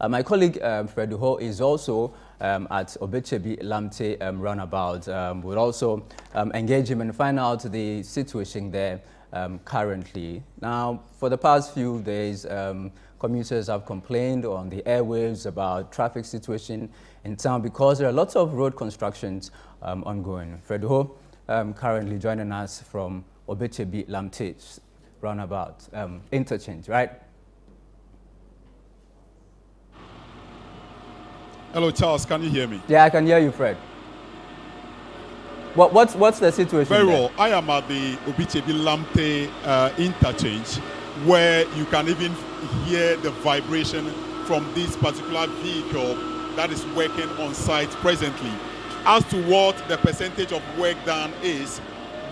My colleague Fred Ho is also at Obetsebi Lamptey roundabout. We'll also engage him and find out the situation there currently. Now, for the past few days, commuters have complained on the airwaves about traffic situation in town because there are lots of road constructions ongoing. Fred Ho currently joining us from Obetsebi Lamptey roundabout, Interchange, right? Hello, Charles. Can you hear me? Yeah, I can hear you, Fred. What's the situation? Very well. I am at the Obetsebi Lamptey interchange, where you can even hear the vibration from this particular vehicle that is working on site presently. As to what the percentage of work done is,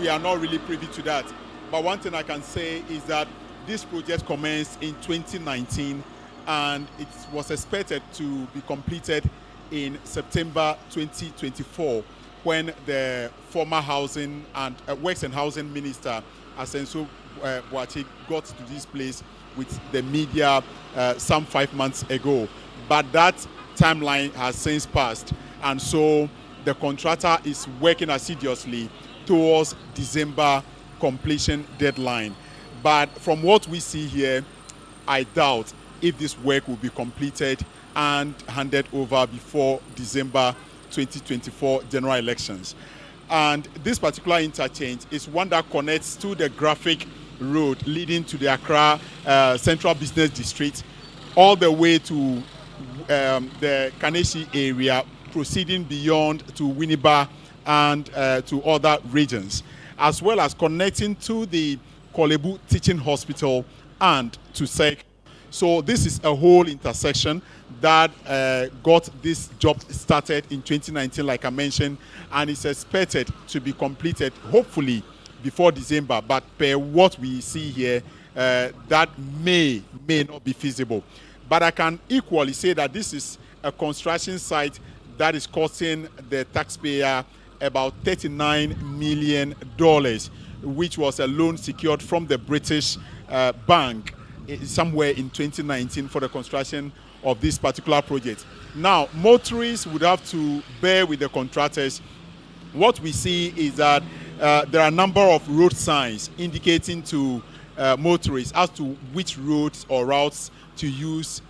we are not really privy to that. But one thing I can say is that this project commenced in 2019 and it was expected to be completed in September 2024 when the former housing and works and housing minister Asenso Boachi got to this place with the media some 5 months ago. But that timeline has since passed, and so the contractor is working assiduously towards December completion deadline. But from what we see here, I doubt if this work will be completed and handed over before December 2024 general elections. And this particular interchange is one that connects to the graphic road leading to the Accra Central Business District all the way to the Kaneshie area, proceeding beyond to Winneba and to other regions, as well as connecting to the Kolebu Teaching Hospital and to SEC. So this is a whole intersection that got this job started in 2019, like I mentioned, and is expected to be completed, hopefully, before December. But per what we see here, that may not be feasible. But I can equally say that this is a construction site that is costing the taxpayer about $39 million, which was a loan secured from the British bank somewhere in 2019 for the construction of this particular project. Now, motorists would have to bear with the contractors. What we see is that there are a number of road signs indicating to motorists as to which roads or routes to use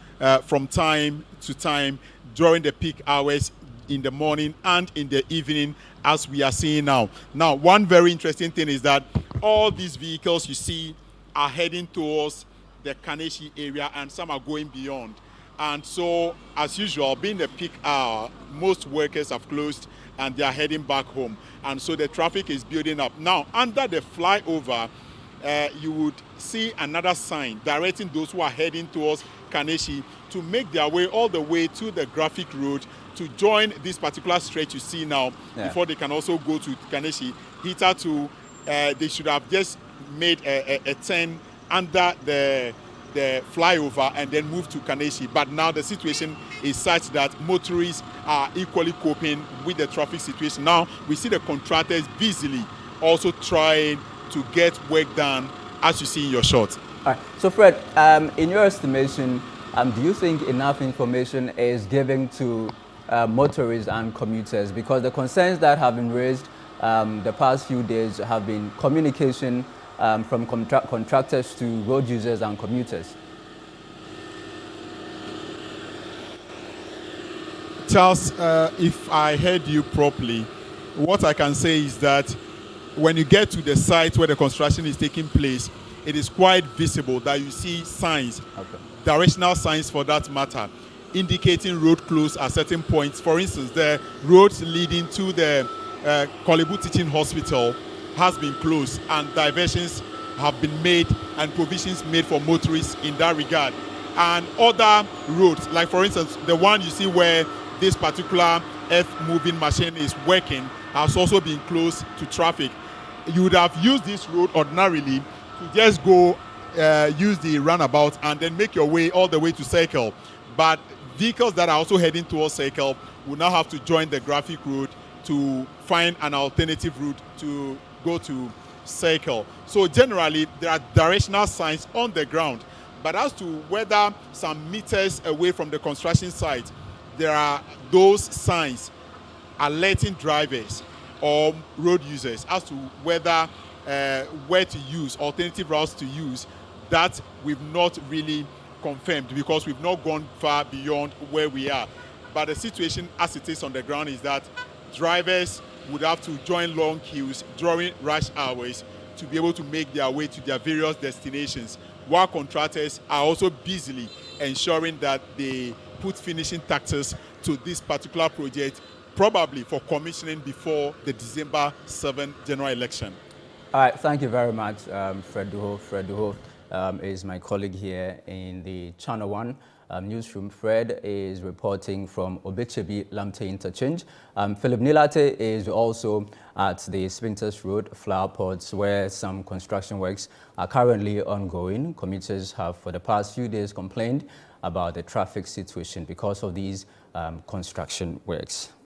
from time to time during the peak hours in the morning and in the evening, as we are seeing now. Now, one very interesting thing is that all these vehicles you see are heading towards the Kaneshie area, and some are going beyond. And so, as usual, being the peak hour, most workers have closed and they are heading back home. And so the traffic is building up. Now, under the flyover, you would see another sign directing those who are heading towards Kaneshie to make their way all the way to the graphic road to join this particular stretch you see now, before they can also go to Kaneshie. Hitherto, they should have just made a turn under the flyover and then move to Kaneshie. But now the situation is such that motorists are equally coping with the traffic situation. Now we see the contractors busily also trying to get work done, as you see in your shot. All right. So Fred, in your estimation, do you think enough information is given to motorists and commuters? Because the concerns that have been raised the past few days have been communication from contractors to road users and commuters. Charles, if I heard you properly, what I can say is that when you get to the site where the construction is taking place, it is quite visible that you see signs, directional signs for that matter, indicating road close at certain points. For instance, the roads leading to the Kolebu Teaching Hospital has been closed, and diversions have been made and provisions made for motorists in that regard. And other roads, like for instance, the one you see where this particular earth-moving machine is working, has also been closed to traffic. You would have used this road ordinarily to just go use the roundabout and then make your way all the way to Circle. But vehicles that are also heading towards Circle will now have to join the graphic road to find an alternative route to go to Circle. So generally, there are directional signs on the ground, But as to whether some meters away from the construction site, there are those signs alerting drivers or road users as to whether where to use, alternative routes to use, that we've not really confirmed because we've not gone far beyond where we are. But the situation as it is on the ground is that drivers would have to join long queues during rush hours to be able to make their way to their various destinations, while contractors are also busily ensuring that they put finishing touches to this particular project, probably for commissioning before the December 7 general election. All right, thank you very much, Fred Duho. Fred Duho is my colleague here in the Channel One newsroom. Fred is reporting from Obetsebi, Lamptey Interchange. Philip Nilate is also at the Spintex Road flower pots, where some construction works are currently ongoing. Commuters have for the past few days complained about the traffic situation because of these construction works.